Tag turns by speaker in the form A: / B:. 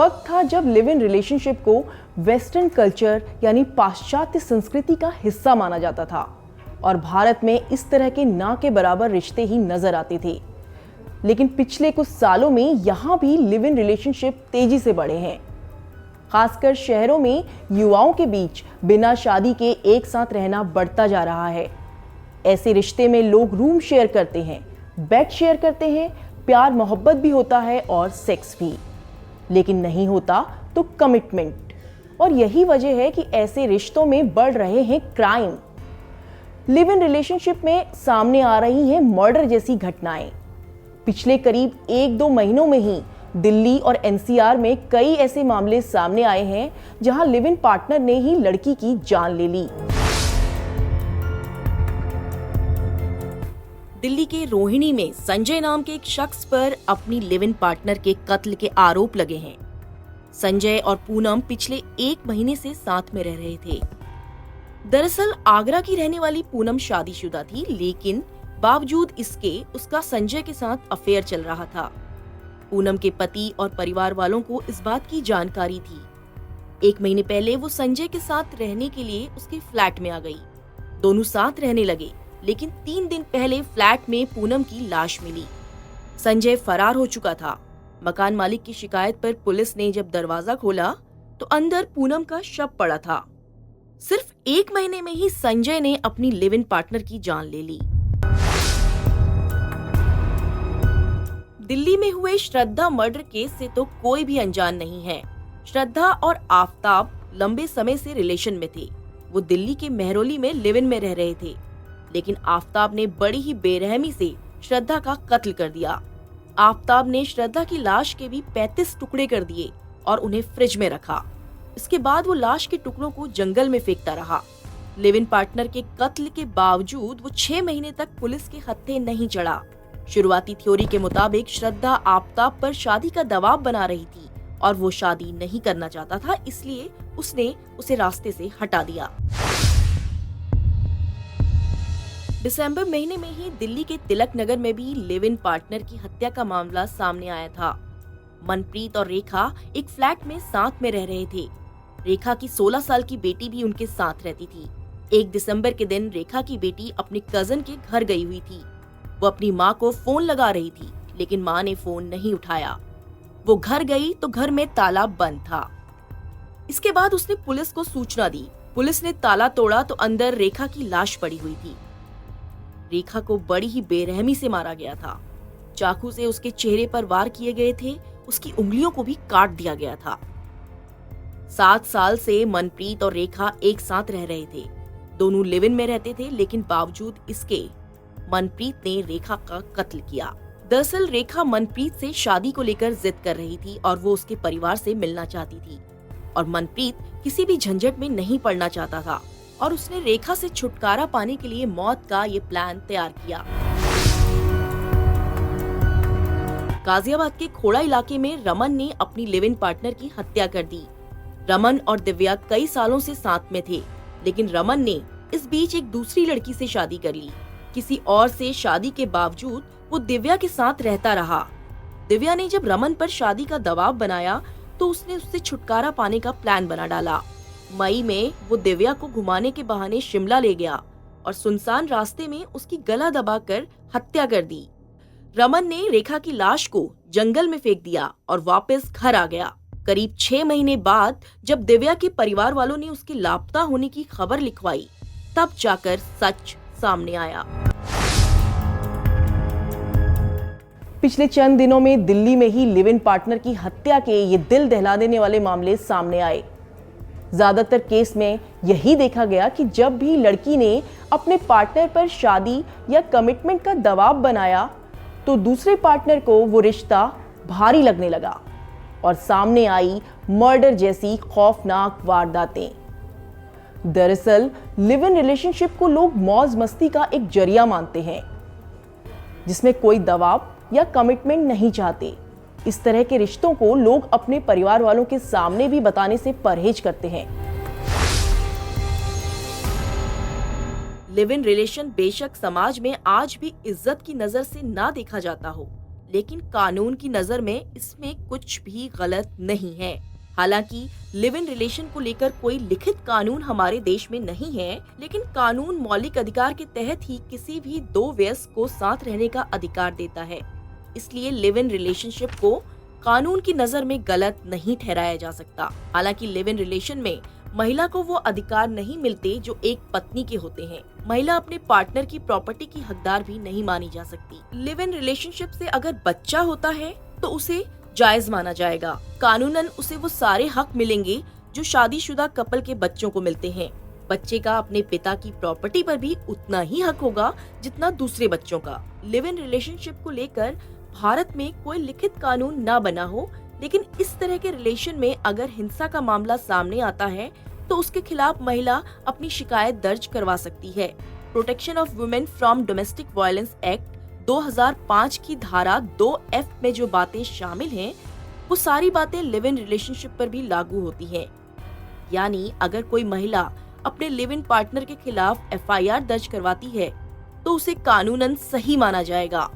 A: वक्त था जब लिव इन रिलेशनशिप को वेस्टर्न कल्चर यानी पाश्चात्य संस्कृति का हिस्सा माना जाता था और भारत में इस तरह के ना के बराबर रिश्ते ही नजर आते थे। लेकिन पिछले कुछ सालों में यहाँ भी लिव इन रिलेशनशिप तेजी से बढ़े हैं। खासकर शहरों में युवाओं के बीच बिना शादी के एक साथ रहना बढ़ता जा रहा है। ऐसे रिश्ते में लोग रूम शेयर करते हैं, बेड शेयर करते हैं, प्यार मोहब्बत भी होता है और सेक्स भी, लेकिन नहीं होता तो कमिटमेंट। और यही वजह है कि ऐसे रिश्तों में बढ़ रहे हैं क्राइम। लिव इन रिलेशनशिप में सामने आ रही हैं मर्डर जैसी घटनाएं। पिछले करीब 1-2 महीनों में ही दिल्ली और एनसीआर में कई ऐसे मामले सामने आए हैं जहां लिव इन पार्टनर ने ही लड़की की जान ले ली।
B: दिल्ली के रोहिणी में संजय नाम के एक शख्स पर अपनी लिव इन पार्टनर के कत्ल के आरोप लगे हैं। संजय और पूनम पिछले 1 महीने से साथ में रह रहे थे। दरअसल आगरा की रहने वाली पूनम शादीशुदा थी, लेकिन बावजूद इसके उसका संजय के साथ अफेयर चल रहा था। पूनम के पति और परिवार वालों को इस बात की जानकारी थी। 1 महीने पहले वो संजय के साथ रहने के लिए उसके फ्लैट में आ गई। दोनों साथ रहने लगे, लेकिन 3 दिन पहले फ्लैट में पूनम की लाश मिली। संजय फरार हो चुका था। मकान मालिक की शिकायत पर पुलिस ने जब दरवाजा खोला तो अंदर पूनम का शव पड़ा था। सिर्फ 1 महीने में ही संजय ने अपनी लिव इन पार्टनर की जान ले ली। दिल्ली में हुए श्रद्धा मर्डर केस से तो कोई भी अनजान नहीं है। श्रद्धा और आफताब लंबे समय से रिलेशन में थे। वो दिल्ली के मेहरौली में लिव इन में रह रहे थे, लेकिन आफताब ने बड़ी ही बेरहमी से श्रद्धा का कत्ल कर दिया। आफताब ने श्रद्धा की लाश के भी 35 टुकड़े कर दिए और उन्हें फ्रिज में रखा। इसके बाद वो लाश के टुकड़ों को जंगल में फेंकता रहा। लिव इन पार्टनर के कत्ल के बावजूद वो 6 महीने तक पुलिस के हत्थे नहीं चढ़ा। शुरुआती थ्योरी के मुताबिक श्रद्धा आफताब पर शादी का दबाव बना रही थी और वो शादी नहीं करना चाहता था, इसलिए उसने उसे रास्ते से हटा दिया। दिसंबर महीने में ही दिल्ली के तिलक नगर में भी लिव इन पार्टनर की हत्या का मामला सामने आया था। मनप्रीत और रेखा एक फ्लैट में साथ में रह रहे थे। रेखा की 16 साल की बेटी भी उनके साथ रहती थी। 1 दिसंबर के दिन रेखा की बेटी अपने कजन के घर गई हुई थी। वो अपनी माँ को फोन लगा रही थी, लेकिन माँ ने फोन नहीं उठाया। वो घर गई तो घर में ताला बंद था। इसके बाद उसने पुलिस को सूचना दी। पुलिस ने ताला तोड़ा तो अंदर रेखा की लाश पड़ी हुई थी। रेखा को बड़ी ही बेरहमी से मारा गया था। चाकू से उसके चेहरे पर वार किए गए थे। उसकी उंगलियों को भी काट दिया गया था। 7 साल से मनप्रीत और रेखा एक साथ रह रहे थे। दोनों लिव इन में रहते थे, लेकिन बावजूद इसके मनप्रीत ने रेखा का कत्ल किया। दरअसल रेखा मनप्रीत से शादी को लेकर जिद कर रही थी और वो उसके परिवार से मिलना चाहती थी, और मनप्रीत किसी भी झंझट में नहीं पड़ना चाहता था और उसने रेखा से छुटकारा पाने के लिए मौत का ये प्लान तैयार किया। गाजियाबाद के खोड़ा इलाके में रमन ने अपनी लिव इन पार्टनर की हत्या कर दी। रमन और दिव्या कई सालों से साथ में थे, लेकिन रमन ने इस बीच एक दूसरी लड़की से शादी कर ली। किसी और से शादी के बावजूद वो दिव्या के साथ रहता रहा। दिव्या ने जब रमन पर शादी का दबाव बनाया तो उसने उससे छुटकारा पाने का प्लान बना डाला। मई में वो दिव्या को घुमाने के बहाने शिमला ले गया और सुनसान रास्ते में उसकी गला दबाकर हत्या कर दी। रमन ने रेखा की लाश को जंगल में फेंक दिया और वापस घर आ गया। करीब 6 महीने बाद जब दिव्या के परिवार वालों ने उसके लापता होने की खबर लिखवाई, तब जाकर सच सामने आया।
A: पिछले चंद दिनों में दिल्ली में ही लिव इन पार्टनर की हत्या के ये दिल दहला देने वाले मामले सामने आए। ज्यादातर केस में यही देखा गया कि जब भी लड़की ने अपने पार्टनर पर शादी या कमिटमेंट का दबाव बनाया तो दूसरे पार्टनर को वो रिश्ता भारी लगने लगा और सामने आई मर्डर जैसी खौफनाक वारदातें। दरअसल लिव इन रिलेशनशिप को लोग मौज मस्ती का एक जरिया मानते हैं, जिसमें कोई दबाव या कमिटमेंट नहीं चाहते। इस तरह के रिश्तों को लोग अपने परिवार वालों के सामने भी बताने से परहेज करते हैं।
B: लिव इन रिलेशन बेशक समाज में आज भी इज्जत की नजर से ना देखा जाता हो, लेकिन कानून की नजर में इसमें कुछ भी गलत नहीं है। हालांकि लिव इन रिलेशन को लेकर कोई लिखित कानून हमारे देश में नहीं है, लेकिन कानून मौलिक अधिकार के तहत ही किसी भी दो वयस्क को साथ रहने का अधिकार देता है। इसलिए लिव इन रिलेशनशिप को कानून की नजर में गलत नहीं ठहराया जा सकता। हालांकि लिव इन रिलेशन में महिला को वो अधिकार नहीं मिलते जो एक पत्नी के होते हैं। महिला अपने पार्टनर की प्रॉपर्टी की हकदार भी नहीं मानी जा सकती। लिव इन रिलेशनशिप से अगर बच्चा होता है तो उसे जायज माना जाएगा। कानूनन उसे वो सारे हक मिलेंगे जो शादीशुदा कपल के बच्चों को मिलते हैं। बच्चे का अपने पिता की प्रॉपर्टी पर भी उतना ही हक होगा जितना दूसरे बच्चों का। लिव इन रिलेशनशिप को लेकर भारत में कोई लिखित कानून ना बना हो, लेकिन इस तरह के रिलेशन में अगर हिंसा का मामला सामने आता है तो उसके खिलाफ महिला अपनी शिकायत दर्ज करवा सकती है। Protection of women from domestic violence act 2005 की धारा 2F में जो बातें शामिल हैं, वो सारी बातें लिव इन रिलेशनशिप पर भी लागू होती हैं। यानी अगर कोई महिला अपने लिव इन पार्टनर के खिलाफ FIR दर्ज करवाती है तो उसे कानूनन सही माना जाएगा।